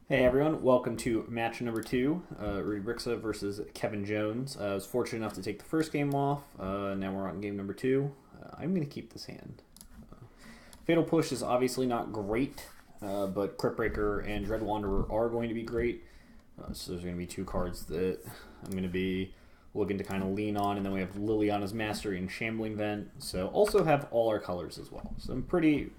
Hey everyone, welcome to match number two, Rudy Briksza versus Kevin Jones. I was fortunate enough to take the first game off. Now we're on game number two. I'm going to keep this hand. Fatal Push is obviously not great, but Crypt Breaker and Dread Wanderer are going to be great. So there's going to be two cards that I'm going to be looking to kind of lean on, and then we have Liliana's Mastery and Shambling Vent. So also have all our colors as well. So I'm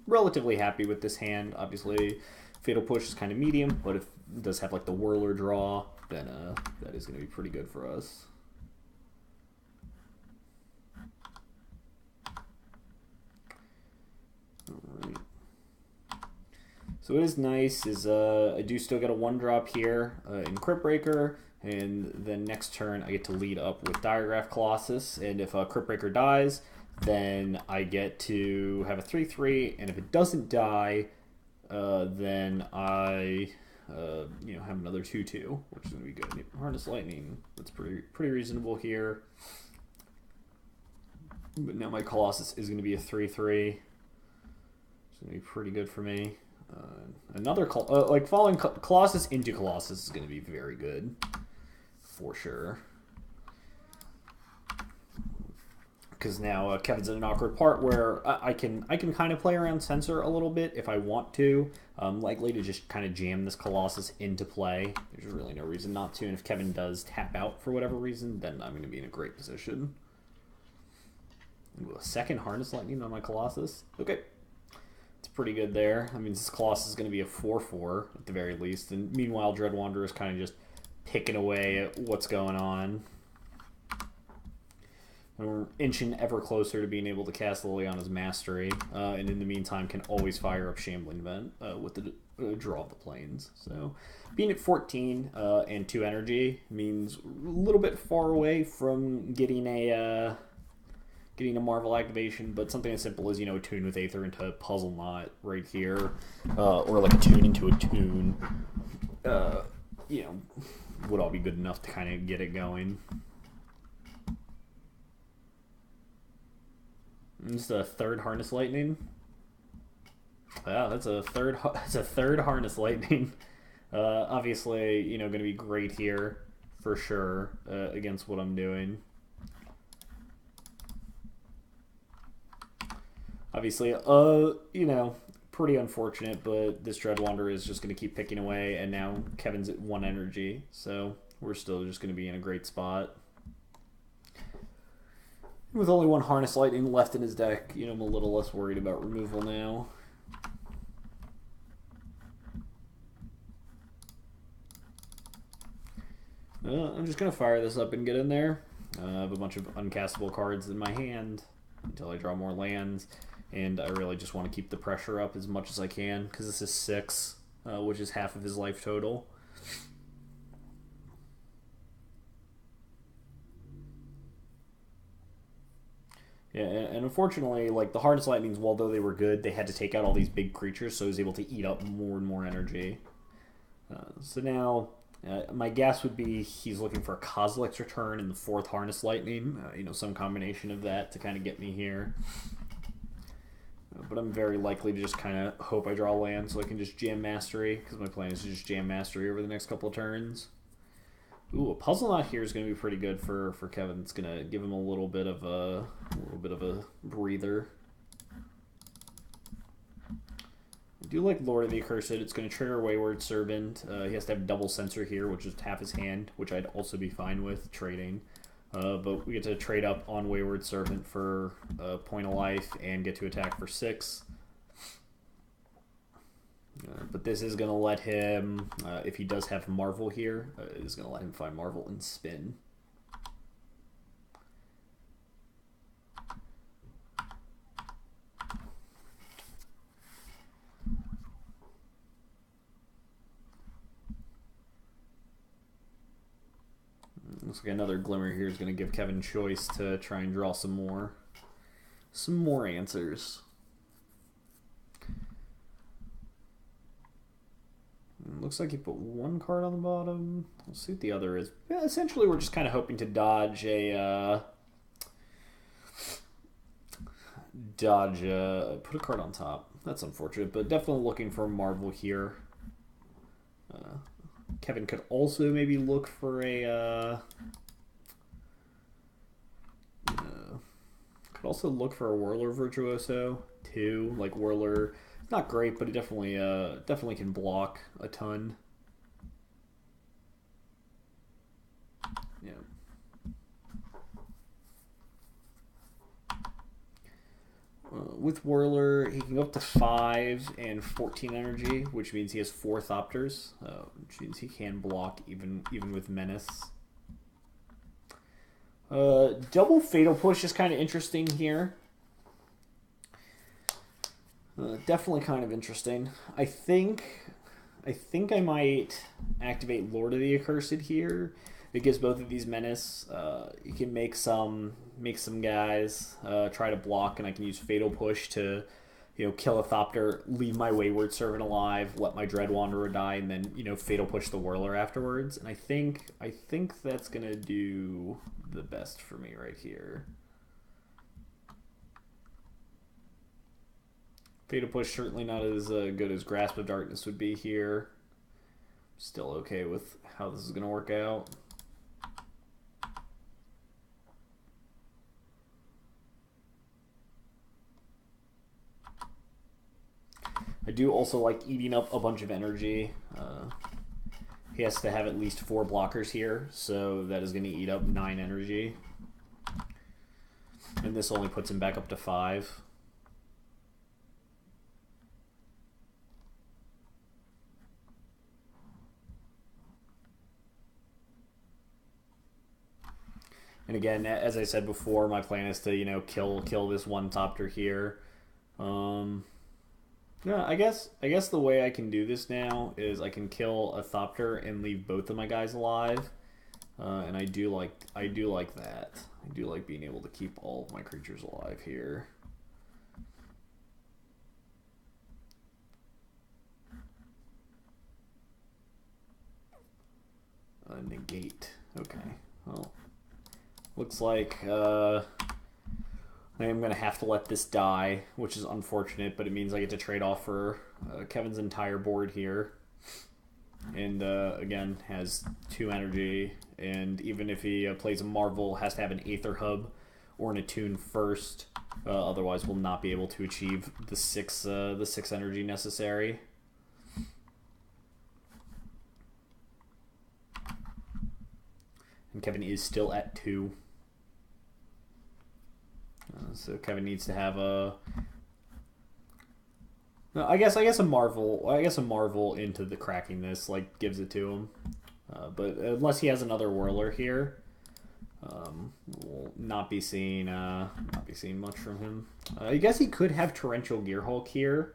relatively happy with this hand. Obviously, Fatal Push is kind of medium, but if it does have like the Whirler draw, then that is going to be pretty good for us. Alright. So what is nice is I do still get a 1-drop here in Crypt Breaker, and then next turn I get to lead up with Diregraph Colossus, and if Crypt Breaker dies, then I get to have a 3/3, and if it doesn't die, then I have another 2/2, which is going to be good. Harness Lightning, that's pretty reasonable here. But now my Colossus is going to be a 3/3. It's going to be pretty good for me. Following Colossus into Colossus is going to be very good, for sure. Because now Kevin's in an awkward part where I can kind of play around Censor a little bit if I want to. I'm likely to just kind of jam this Colossus into play. There's really no reason not to, and if Kevin does tap out for whatever reason, then I'm going to be in a great position. Ooh, a second Harness Lightning on my Colossus. Okay. It's pretty good there. I mean, this Colossus is going to be a 4/4 at the very least, and meanwhile Dread Wanderer is kind of just picking away at what's going on. And we're inching ever closer to being able to cast Liliana's Mastery, and in the meantime can always fire up Shambling Vent with the draw of the planes. So being at 14 and 2 energy means a little bit far away from getting a Marvel activation, but something as simple as, Attune with Aether into a Puzzle Knot right here, or like Attune into Attune, would all be good enough to kind of get it going. This is a third Harness Lightning. Wow, that's a third Harness Lightning. Obviously, going to be great here for sure against what I'm doing. Obviously, pretty unfortunate, but this Dread Wanderer is just going to keep picking away, and now Kevin's at 1 energy, so we're still just going to be in a great spot. With only 1 Harness Lightning left in his deck, I'm a little less worried about removal now. I'm just going to fire this up and get in there. I have a bunch of uncastable cards in my hand until I draw more lands, and I really just want to keep the pressure up as much as I can, because this is 6, which is half of his life total. Yeah, and unfortunately, like the Harness Lightnings, although they were good, they had to take out all these big creatures, so he was able to eat up more and more energy. So now, my guess would be he's looking for a Kozilek's Return in the 4th Harness Lightning, some combination of that to kind of get me here. But I'm very likely to just kind of hope I draw land so I can just jam Mastery, because my plan is to just jam Mastery over the next couple of turns. Ooh, a Puzzle Knot here is going to be pretty good for Kevin. It's going to give him a little bit of a breather. I do like Lord of the Accursed. It's going to trigger Wayward Servant. He has to have double Censor here, which is half his hand, which I'd also be fine with trading. But we get to trade up on Wayward Servant for a point of life and get to attack for 6. But this is going to let him, if he does have Marvel here, it is going to let him find Marvel and spin. Looks like another Glimmer here is going to give Kevin choice to try and draw some more answers. Looks like he put 1 card on the bottom. We'll see what the other is. Yeah, essentially, we're just kind of hoping to dodge a put a card on top. That's unfortunate, but definitely looking for Marvel here. Kevin could also maybe look for a could also look for a Whirler Virtuoso too. Like Whirler, not great, but he definitely can block a ton. Yeah. With Whirler, he can go up to 5 and 14 energy, which means he has 4 Thopters, which means he can block even with Menace. Double Fatal Push is kind of interesting here. Definitely kind of interesting. I think I might activate Lord of the Accursed here. It gives both of these Menace. You can make some guys try to block, and I can use Fatal Push to, kill a Thopter, leave my Wayward Servant alive, let my Dread Wanderer die, and then Fatal Push the Whirler afterwards. And I think that's gonna do the best for me right here. Fatal Push certainly not as good as Grasp of Darkness would be here. Still okay with how this is gonna work out. I do also like eating up a bunch of energy. He has to have at least 4 blockers here, so that is going to eat up 9 energy. And this only puts him back up to 5. And again, as I said before, my plan is to, kill this one Thopter here. Yeah, I guess the way I can do this now is I can kill a Thopter and leave both of my guys alive, and I do like that. I do like being able to keep all of my creatures alive here. Negate. Okay. Well, looks like I am going to have to let this die, which is unfortunate, but it means I get to trade off for Kevin's entire board here. And again, has 2 energy, and even if he plays a Marvel, has to have an Aether Hub or an Attune first. Otherwise, will not be able to achieve the 6 energy necessary. And Kevin is still at 2. So Kevin needs to have a. No, I guess a Marvel. I guess a Marvel into the cracking this gives it to him. But unless he has another Whirler here, we'll not be seeing much from him. I guess he could have Torrential Gearhulk here.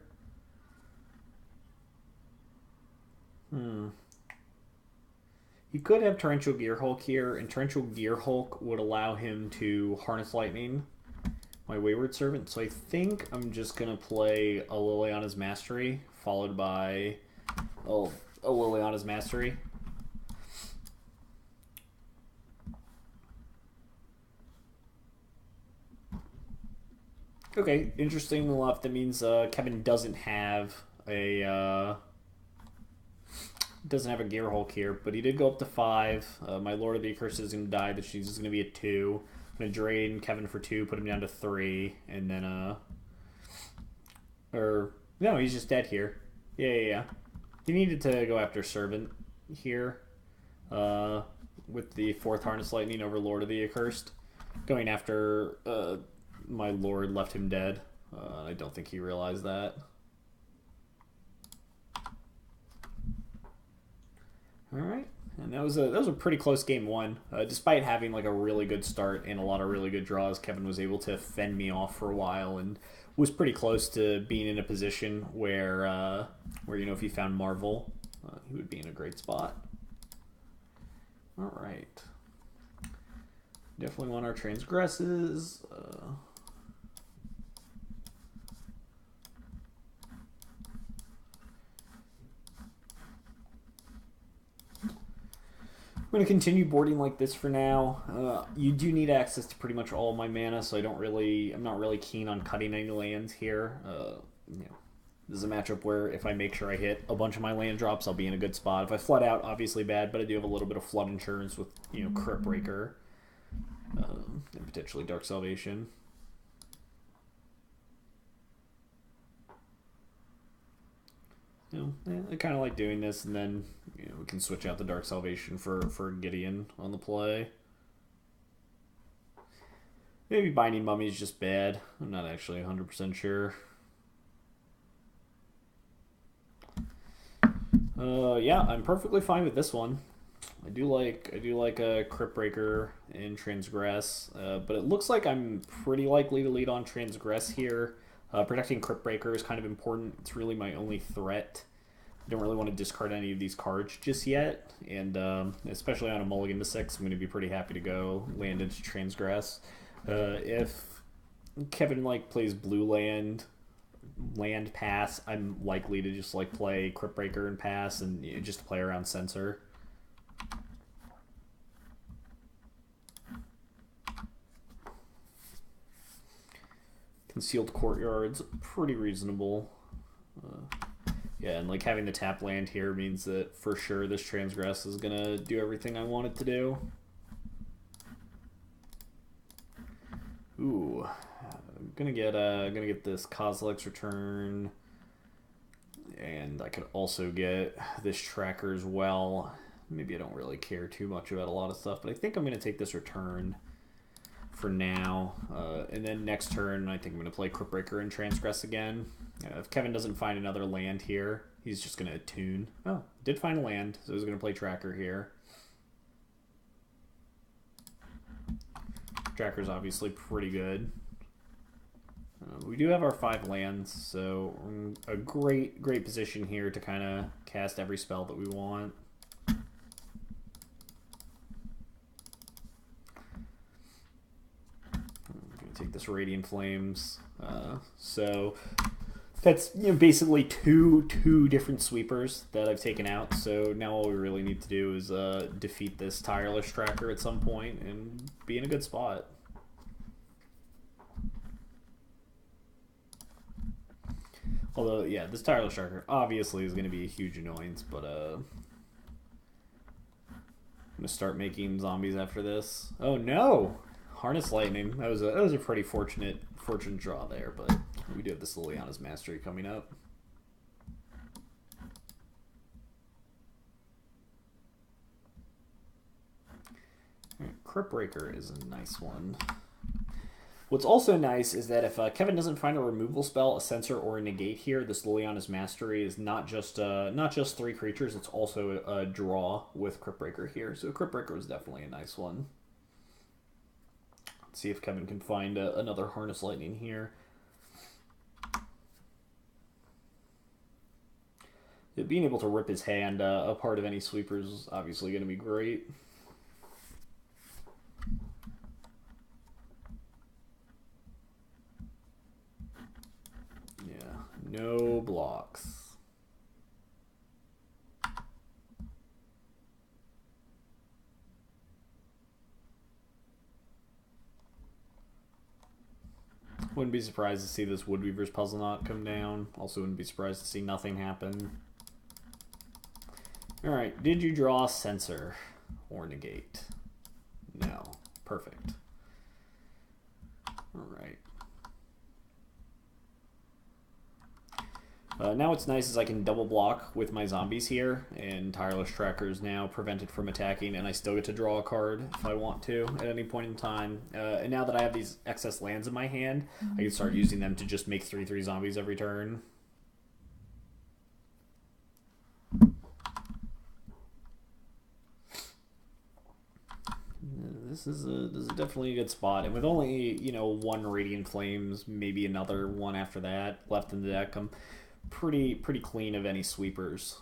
He could have Torrential Gearhulk here, and Torrential Gearhulk would allow him to Harness Lightning my Wayward Servant. So I think I'm just going to play a Liliana's Mastery, followed by a Liliana's Mastery. Okay, interesting enough, that means Kevin doesn't have a Gearhulk here, but he did go up to 5. My Lord of the Accursed is going to die, that she's going to be at 2. I'm going to drain Kevin for 2, put him down to 3, and then, no, he's just dead here. Yeah. He needed to go after Servant here, with the 4th Harness Lightning over Lord of the Accursed. Going after, my Lord left him dead. I don't think he realized that. Alright. And that was a pretty close game 1. Despite having a really good start and a lot of really good draws, Kevin was able to fend me off for a while and was pretty close to being in a position where if he found Marvel, he would be in a great spot. All right. Definitely want our transgresses. I'm going to continue boarding like this for now. You do need access to pretty much all of my mana, so I'm not really keen on cutting any lands here. This is a matchup where if I make sure I hit a bunch of my land drops, I'll be in a good spot. If I flood out, obviously bad, but I do have a little bit of flood insurance with, Crypt Breaker and potentially Dark Salvation. I kind of like doing this, and then we can switch out the Dark Salvation for Gideon on the play. Maybe Binding Mummy is just bad. I'm not actually 100% sure. Yeah, I'm perfectly fine with this one. I do like a Crypt Breaker and Transgress, but it looks like I'm pretty likely to lead on Transgress here. Protecting Crypt Breaker is kind of important. It's really my only threat. I don't really want to discard any of these cards just yet, and especially on a mulligan to 6, I'm going to be pretty happy to go land into Transgress. If Kevin plays blue land pass, I'm likely to just play Crypt Breaker and pass, and just play around Censor. Concealed Courtyard's pretty reasonable. Yeah, and having the tap land here means that for sure this Transgress is gonna do everything I want it to do. Ooh, I'm gonna get this Kozilek's Return, and I could also get this Tracker as well. Maybe I don't really care too much about a lot of stuff, but I think I'm gonna take this Return for now, and then next turn I think I'm going to play Crypt Breaker and Transgress again. If Kevin doesn't find another land here, he's just going to attune. Oh, did find a land, so he's going to play Tracker here. Tracker's obviously pretty good. We do have our 5 lands, so we're in a great position here to kind of cast every spell that we want. Take this Radiant Flames. So that's basically two different sweepers that I've taken out. So now all we really need to do is defeat this Tireless Tracker at some point and be in a good spot. Although, yeah, this Tireless Tracker obviously is going to be a huge annoyance, but I'm going to start making zombies after this. Oh no! Harness Lightning. That was a pretty fortunate draw there, but we do have this Liliana's Mastery coming up. Crypt Breaker is a nice one. What's also nice is that if Kevin doesn't find a removal spell, a censor, or a negate here, this Liliana's Mastery is not just 3 creatures, it's also a draw with Crypt Breaker here. So Crypt Breaker is definitely a nice one. See if Kevin can find another Harness Lightning here. Being able to rip his hand apart of any sweepers is obviously going to be great. Yeah, no blocks. Wouldn't be surprised to see this Woodweaver's Puzzle Knot come down. Also wouldn't be surprised to see nothing happen. Alright, did you draw Censor or Negate? No. Perfect. Alright. Now what's nice is I can double block with my zombies here, and Tireless Tracker is now prevented from attacking, and I still get to draw a card if I want to at any point in time. And now that I have these excess lands in my hand, I can start using them to just make 3/3 zombies every turn. This is definitely a good spot, and with only 1 Radiant Flames, maybe another one after that left in the deck, I'm pretty clean of any sweepers,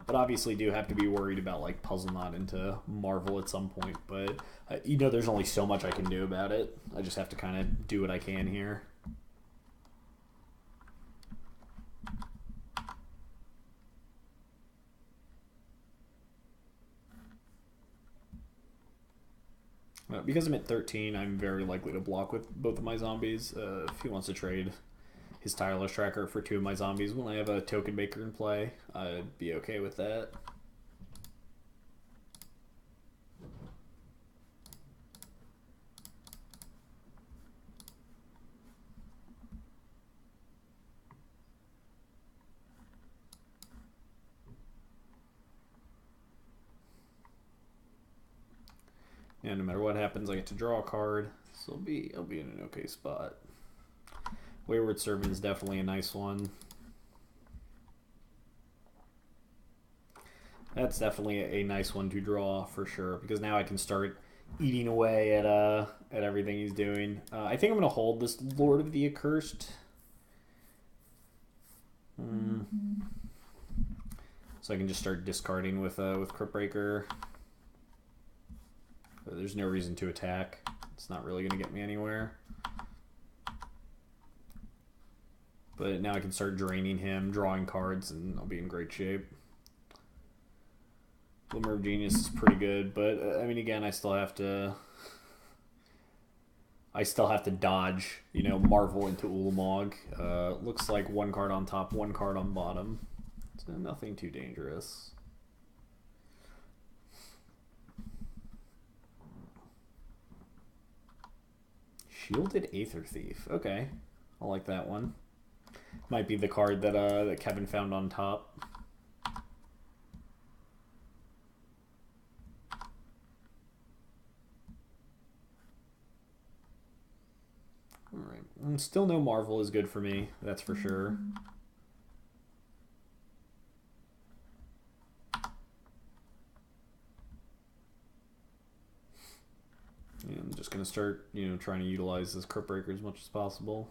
but obviously do have to be worried about Puzzle Knot into Marvel at some point, but there's only so much I can do about it. I just have to kind of do what I can here. Because I'm at 13, I'm very likely to block with both of my zombies. If he wants to trade his tireless tracker for 2 of my zombies when I have a token maker in play. I'd be okay with that. And no matter what happens, I get to draw a card, so I'll be in an okay spot. Wayward Servant is definitely a nice one. That's definitely a nice one to draw for sure, because now I can start eating away at everything he's doing. I think I'm gonna hold this Lord of the Accursed. So I can just start discarding with Crypt Breaker. There's no reason to attack. It's not really going to get me anywhere. But now I can start draining him, drawing cards, and I'll be in great shape. Glimmer of Genius is pretty good, but I mean, again, I still have to dodge, you know, Marvel into Ulamog. Looks like 1 card on top, 1 card on bottom. So nothing too dangerous. Shielded Aether Thief. Okay, I like that one. Might be the card that that Kevin found on top. All right. Still no Marvel is good for me. That's for sure. And I'm just going to start, you know, trying to utilize this Crypt Breaker as much as possible.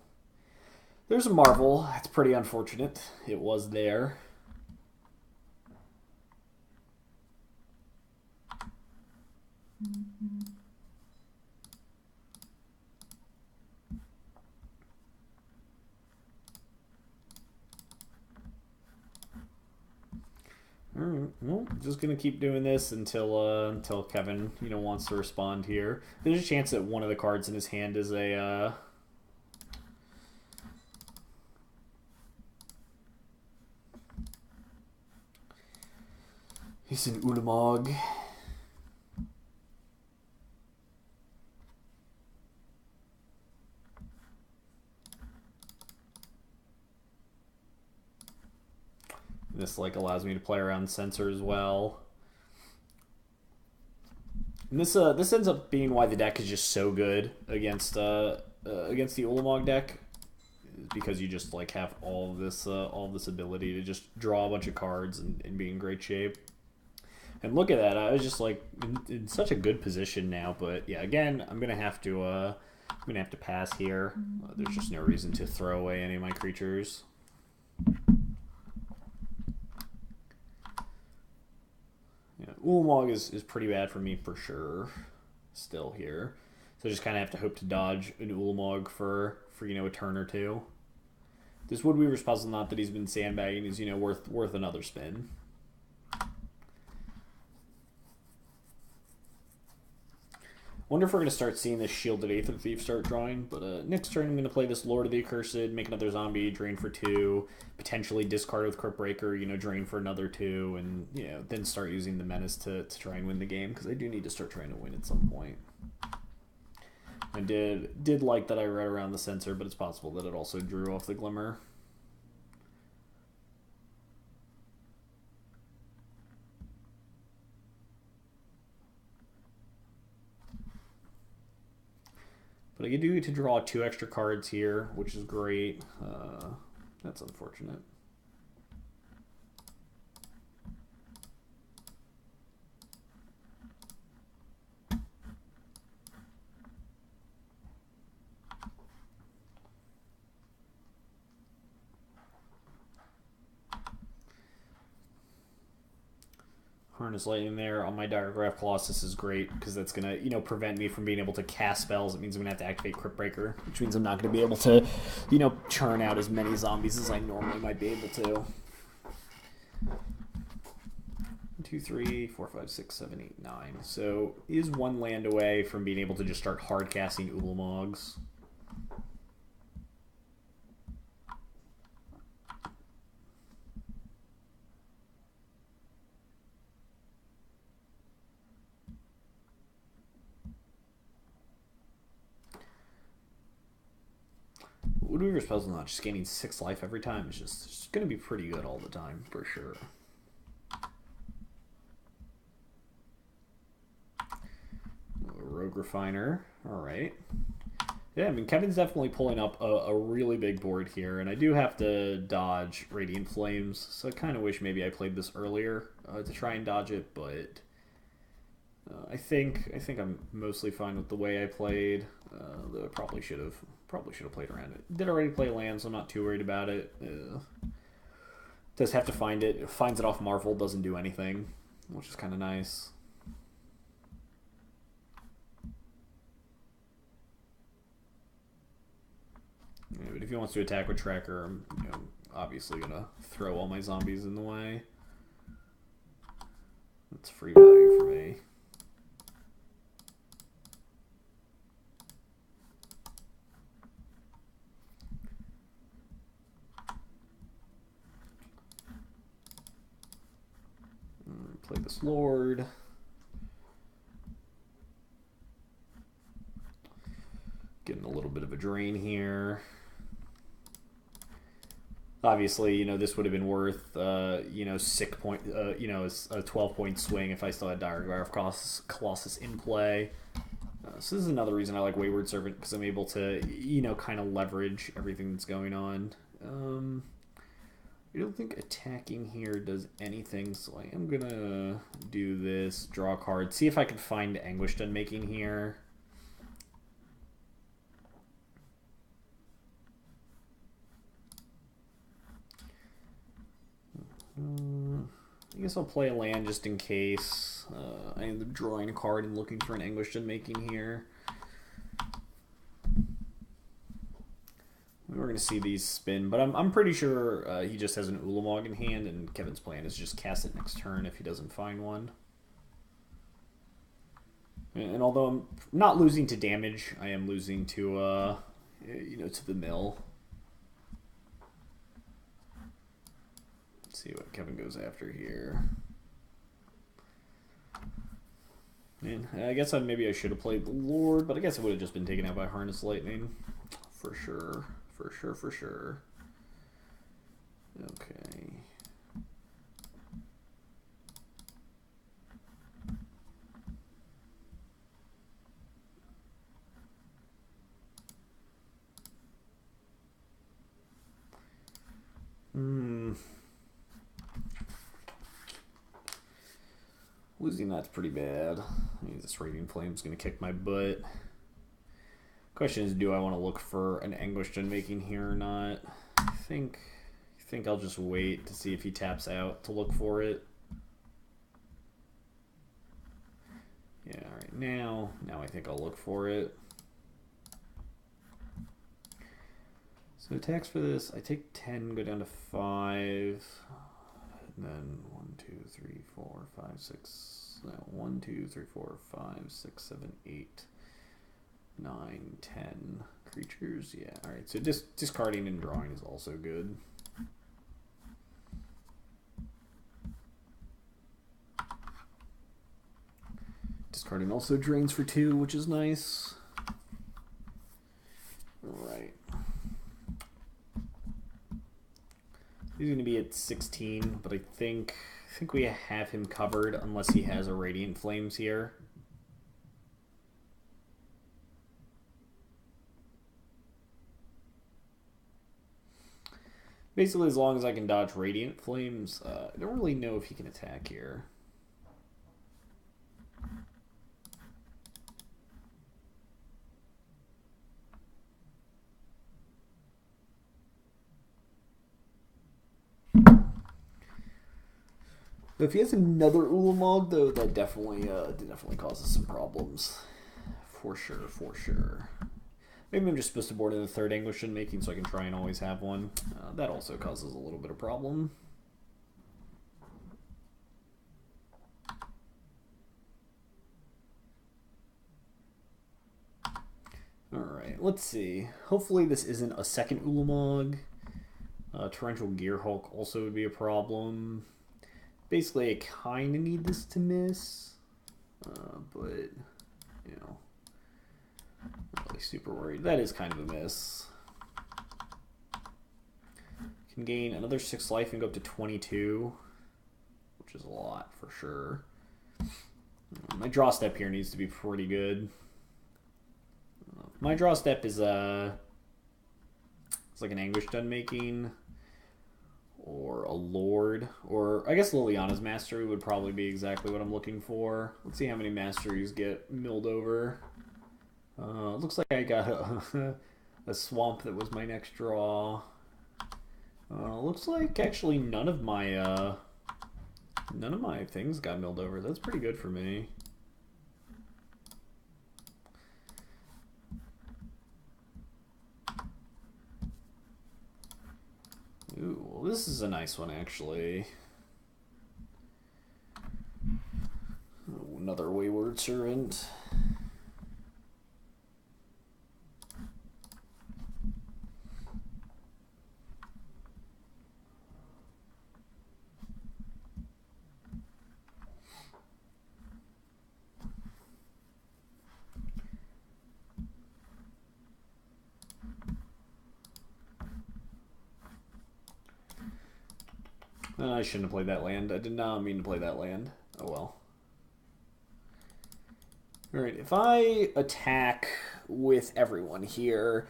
There's a Marvel. It's pretty unfortunate. It was there. Alright, well, just gonna keep doing this until Kevin, you know, wants to respond here. There's a chance that one of the cards in his hand is a he's an Ulamog. This like allows me to play around Censor as well. And this ends up being why the deck is just so good against the Ulamog deck, because you just like have all this ability to just draw a bunch of cards and be in great shape. And look at that, I was just like in such a good position now. But yeah, again, I'm gonna have to pass here. There's just no reason to throw away any of my creatures. Yeah, Ulamog is pretty bad for me for sure. Still here, so I just kind of have to hope to dodge an Ulamog for you know, a turn or two. This Woodweaver's Puzzle, not that he's been sandbagging, is, you know, worth another spin. Wonder if we're going to start seeing this Shielded Aether Thief start drawing. But next turn I'm going to play this Lord of the Accursed, make another zombie, drain for 2, potentially discard with Crypt Breaker, you know, drain for another 2, and, you know, then start using the Menace to try and win the game, because I do need to start trying to win at some point. I did like that I read around the Censor, but it's possible that it also drew off the Glimmer. But I do get to draw 2 extra cards here, which is great. That's unfortunate. Harness Lightning there on my Diagraph Colossus is great, because that's going to, you know, prevent me from being able to cast spells. It means I'm going to have to activate Crypt Breaker, which means I'm not going to be able to, you know, churn out as many zombies as I normally might be able to. 1, 2, 3, 4, 5, 6, 7, 8, 9. So is 1 land away from being able to just start hard casting Ulamogs. Woodweaver's Puzzle Knot, just gaining 6 life every time, is just going to be pretty good all the time, for sure. Rogue Refiner, alright. Yeah, I mean, Kevin's definitely pulling up a really big board here, and I do have to dodge Radiant Flames, so I kind of wish maybe I played this earlier to try and dodge it, but I think I'm mostly fine with the way I played, though I probably should have played around it. Did already play land, so I'm not too worried about it. Does have to find it. It finds it off Marvel, doesn't do anything, which is kind of nice. Yeah, but if he wants to attack with Tracker, I'm obviously going to throw all my zombies in the way. That's free value for me. Play this Lord. Getting a little bit of a drain here. Obviously, this would have been worth, 6 point, a 12-point swing if I still had Dire Graph Colossus in play. So this is another reason I like Wayward Servant, because I'm able to, kind of leverage everything that's going on. I don't think attacking here does anything, so I am gonna do this, draw a card, see if I can find Anguished Unmaking here. I guess I'll play a land just in case. I end up drawing a card and looking for an Anguished Unmaking here. We're going to see these spin, but I'm pretty sure he just has an Ulamog in hand, and Kevin's plan is just cast it next turn if he doesn't find one. And although I'm not losing to damage, I am losing to, to the mill. Let's see what Kevin goes after here. Man, I guess maybe I should have played the Lord, but I guess it would have just been taken out by Harness Lightning. For sure. For sure. Okay. Losing that's pretty bad. This Radiant Flame's gonna kick my butt. Question is, do I want to look for an Anguished Unmaking here or not? I think I'll just wait to see if he taps out to look for it. Yeah, alright, now I think I'll look for it. So attacks for this, I take 10, go down to 5, and then 1, 2, 3, 4, 5, 6, no, 1, 2, 3, 4, 5, 6, 7, 8, 9, 10 creatures. Yeah, alright, so discarding and drawing is also good. Discarding also drains for 2, which is nice. Alright. He's going to be at 16, but I think we have him covered unless he has a Radiant Flames here. Basically, as long as I can dodge Radiant Flames, I don't really know if he can attack here. But if he has another Ulamog, though, that definitely causes some problems. For sure. Maybe I'm just supposed to board in the third Anguished Unmaking so I can try and always have one. That also causes a little bit of problem. Alright, let's see. Hopefully this isn't a second Ulamog. Torrential Gearhulk also would be a problem. Basically, I kind of need this to miss. But, not really super worried. That is kind of a miss. Can gain another 6 life and go up to 22, which is a lot for sure. My draw step here needs to be pretty good. My draw step is it's like an Anguished Unmaking or a Lord, or I guess Liliana's Mastery would probably be exactly what I'm looking for. Let's see how many Masteries get milled over. Looks like I got a Swamp that was my next draw. Looks like actually none of my things got milled over. That's pretty good for me. Ooh, well, this is a nice one actually. Ooh, another Wayward Servant. I shouldn't have played that land. I did not mean to play that land. Oh well. Alright, if I attack with everyone here,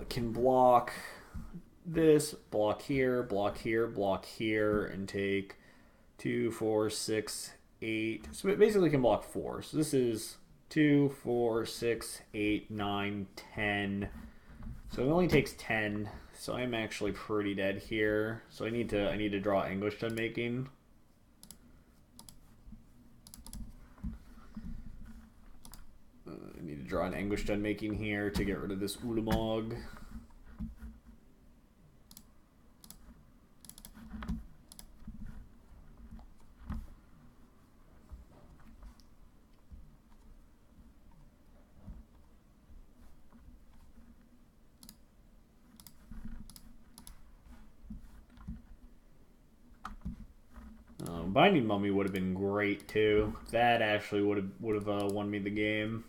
can block this, block here, block here, block here, and take 2, 4, 6, 8. So it basically can block 4. So this is 2, 4, 6, 8, 9, 10. So it only takes 10. So I'm actually pretty dead here. So I need to draw Anguished Unmaking. I need to draw an Anguished Unmaking here to get rid of this Ulamog. Binding Mummy would have been great too. That actually would have won me the game.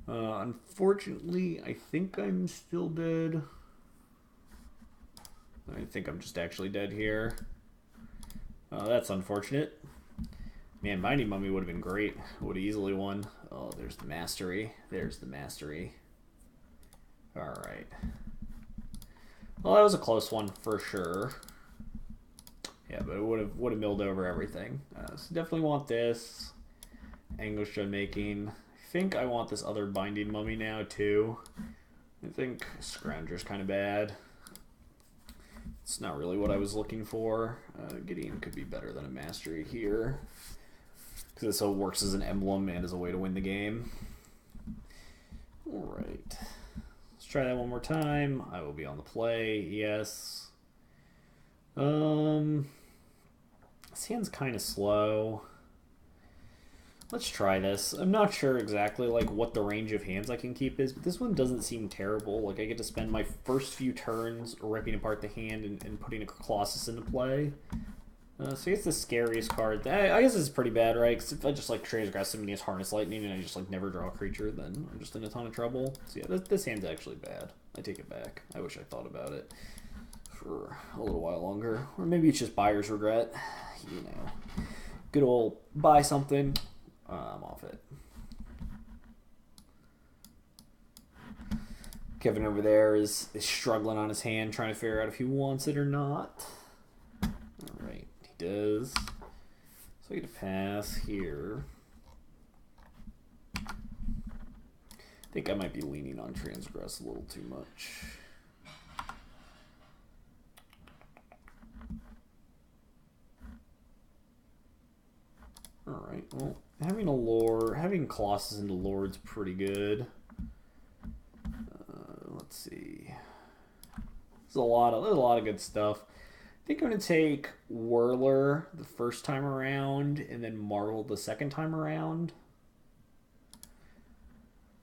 Unfortunately, I think I'm still dead. I think I'm just actually dead here. That's unfortunate. Man, Binding Mummy would have been great. Would have easily won. Oh, there's the Mastery. There's the Mastery. Alright. Well, that was a close one for sure. Yeah, but it would have milled over everything. So definitely want this. Anguished Unmaking. I think I want this other Binding Mummy now too. I think Scrounger's kind of bad. It's not really what I was looking for. Gideon could be better than a Mastery here, because it so works as an emblem and as a way to win the game. Alright. Let's try that one more time. I will be on the play. Yes. This hand's kind of slow. Let's try this. I'm not sure exactly like what the range of hands I can keep is, but this one doesn't seem terrible. Like I get to spend my first few turns ripping apart the hand and putting a Colossus into play. So it's the scariest card. I guess it's pretty bad, right? Because if I just like Transgress him and he has Harness Lightning and I just like never draw a creature, then I'm just in a ton of trouble. So yeah, this hand's actually bad. I take it back. I wish I thought about it for a little while longer. Or maybe it's just buyer's regret. You know, good old buy something. I'm off it. Kevin over there is struggling on his hand, trying to figure out if he wants it or not. Alright, he does. So I get to pass here. I think I might be leaning on Transgress a little too much. Alright, well, having Colossus into Lord's pretty good. Let's see. There's a lot of good stuff. I think I'm going to take Whirler the first time around and then Marvel the second time around.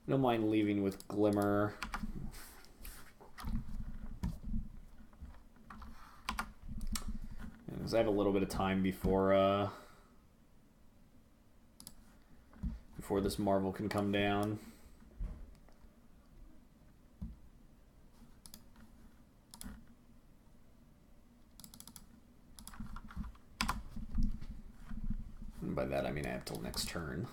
I don't mind leaving with Glimmer. Because I have a little bit of time before this Marvel can come down. And by that I mean I have till next turn.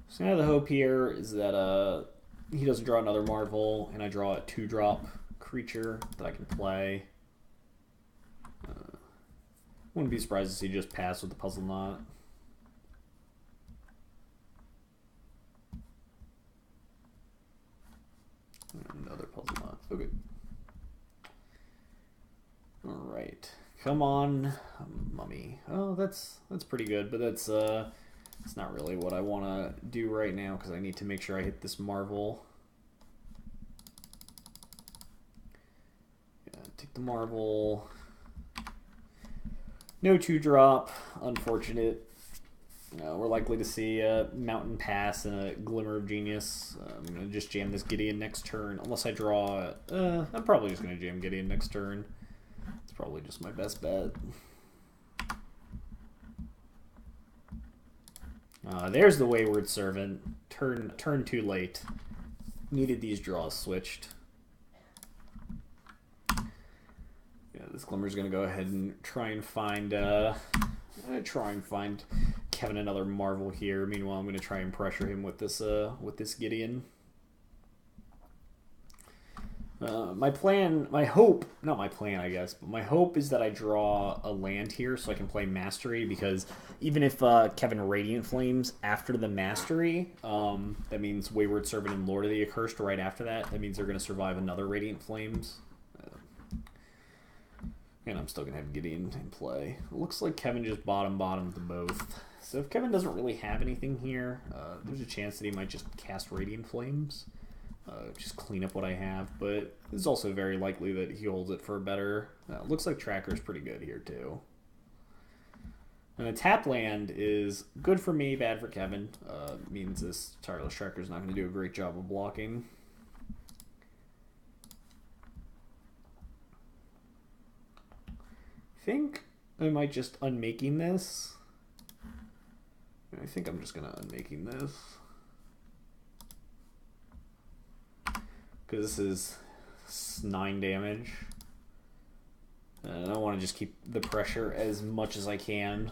So now the hope here is that he doesn't draw another Marvel, and I draw a 2-drop creature that I can play. Wouldn't be surprised to see just pass with the Puzzle Knot. Another Puzzle Knot. Okay. Alright. Come on, Mummy. Oh, that's pretty good, but that's not really what I want to do right now because I need to make sure I hit this Marvel. Yeah, take the Marvel. No 2-drop. Unfortunate. We're likely to see a Mountain Pass and a Glimmer of Genius. I'm going to just jam this Gideon next turn. Unless I draw... I'm probably just going to jam Gideon next turn. It's probably just my best bet. There's the Wayward Servant. Turn too late. Needed these draws switched. Yeah, this Glimmer's going to go ahead and try and find... Kevin another Marvel here. Meanwhile, I'm going to try and pressure him with this Gideon. My hope is that I draw a land here so I can play Mastery, because even if Kevin Radiant Flames after the Mastery, that means Wayward Servant and Lord of the Accursed right after that. That means they're going to survive another Radiant Flames. And I'm still going to have Gideon in play. It looks like Kevin just bottomed to both. So if Kevin doesn't really have anything here, there's a chance that he might just cast Radiant Flames. Just clean up what I have. But it's also very likely that he holds it for a better... looks like Tracker's pretty good here too. And a tap land is good for me, bad for Kevin. Means this Tireless Tracker's not going to do a great job of blocking. I think I might just unmaking this. I think I'm just gonna unmaking this because this is 9 damage, and I want to just keep the pressure as much as I can.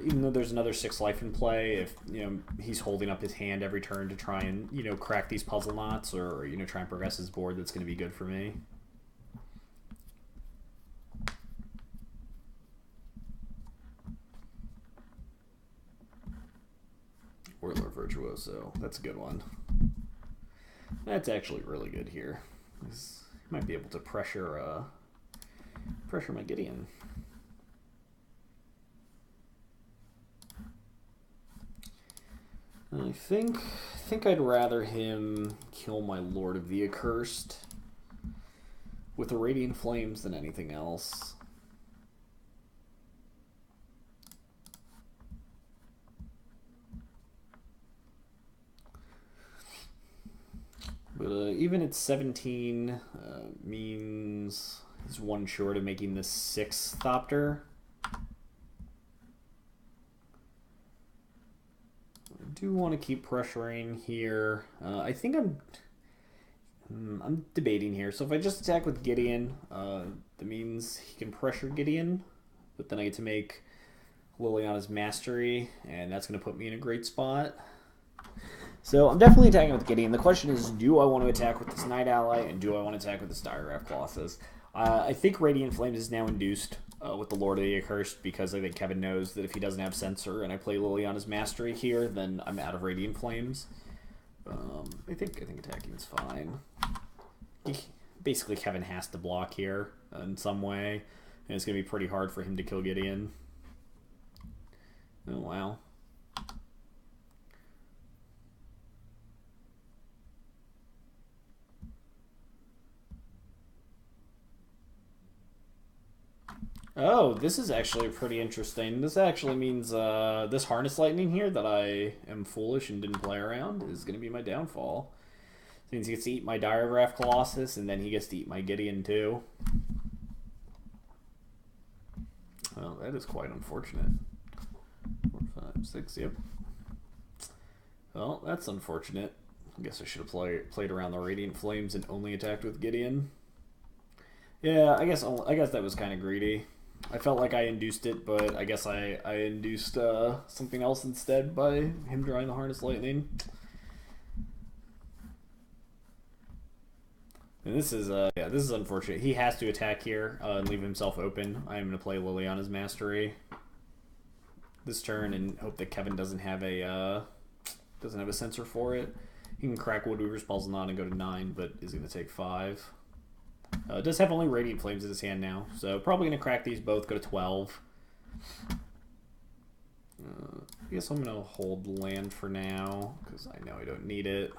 Even though there's another 6 life in play, if he's holding up his hand every turn to try and crack these puzzle knots or try and progress his board, that's going to be good for me. Whirler Virtuoso, that's a good one. That's actually really good here. He might be able to pressure my Gideon. I think I'd rather him kill my Lord of the Accursed with the Radiant Flames than anything else. But even at 17 means he's 1 short of making the 6th Thopter. I do want to keep pressuring here. I think I'm debating here. So if I just attack with Gideon, that means he can pressure Gideon, but then I get to make Liliana's Mastery, and that's going to put me in a great spot. So I'm definitely attacking with Gideon. The question is, do I want to attack with this Night Ally, and do I want to attack with this Diagraph Colossus? I think Radiant Flames is now induced with the Lord of the Accursed, because I think Kevin knows that if he doesn't have Censor and I play Liliana's Mastery here, then I'm out of Radiant Flames. I think attacking is fine. Basically, Kevin has to block here in some way, and it's going to be pretty hard for him to kill Gideon. Oh, wow. Oh, this is actually pretty interesting. This actually means this Harness Lightning here that I am foolish and didn't play around is going to be my downfall. It means he gets to eat my Diagraph Colossus, and then he gets to eat my Gideon too. Well, that is quite unfortunate. 4, 5, 6, yep. Well, that's unfortunate. I guess I should have played around the Radiant Flames and only attacked with Gideon. Yeah, I guess that was kind of greedy. I felt like I induced it, but I guess I induced something else instead by him drawing the Harness Lightning. And this is this is unfortunate. He has to attack here and leave himself open. I am going to play Liliana's Mastery this turn and hope that Kevin doesn't have a sensor for it. He can crack Woodweaver's Puzzle and go to 9, but is going to take 5. Does have only Radiant Flames in his hand now, so probably going to crack these both, go to 12. I guess I'm going to hold land for now, because I know I don't need it.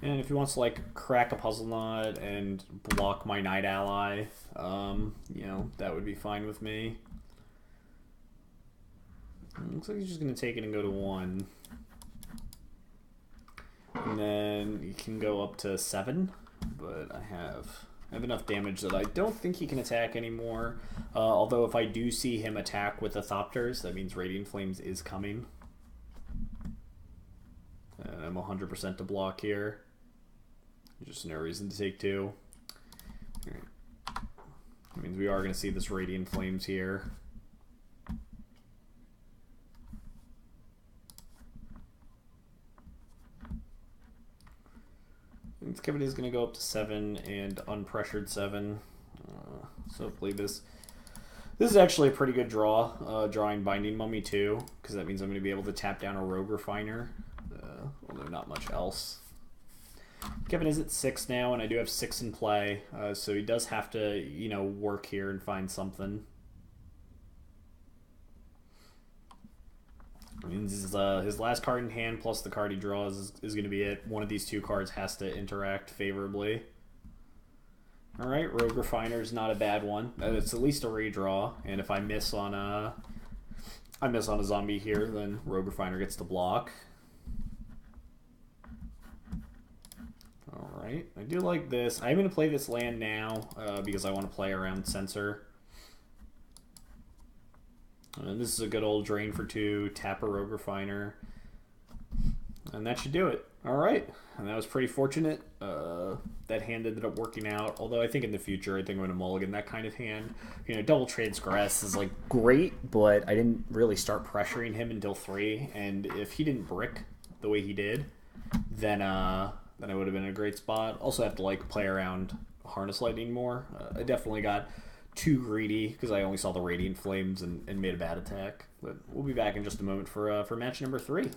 And if he wants to like crack a Puzzle Knot and block my Knight ally, you know, that would be fine with me. Looks like he's just going to take it and go to 1. And then he can go up to 7, but I have enough damage that I don't think he can attack anymore. Although if I do see him attack with the Thopters, that means Radiant Flames is coming. And I'm 100% to block here. Just no reason to take 2. Right. That means we are going to see this Radiant Flames here. Kevin is going to go up to 7 and unpressured 7. So hopefully this is actually a pretty good draw. Drawing Binding Mummy too, because that means I'm going to be able to tap down a Rogue Refiner. Although not much else. Kevin is at 6 now, and I do have 6 in play, so he does have to, you know, work here and find something. I mean, his last card in hand plus the card he draws is going to be it. One of these 2 cards has to interact favorably. All right, Rogue Refiner is not a bad one. It's at least a redraw, and if I miss on a zombie here, then Rogue Refiner gets to block. Alright, I do like this. I'm going to play this land now because I want to play around Censor. And this is a good old drain for 2, tap a Rogue Refiner. And that should do it. Alright, and that was pretty fortunate. That hand ended up working out, although I think in the future I think I'm going to mulligan that kind of hand. You know, double Transgress is like great, but I didn't really start pressuring him until 3, and if he didn't brick the way he did, then I would have been in a great spot. Also have to like play around Harness Lightning more. I definitely got too greedy because I only saw the Radiant Flames and made a bad attack. But we'll be back in just a moment for match number 3.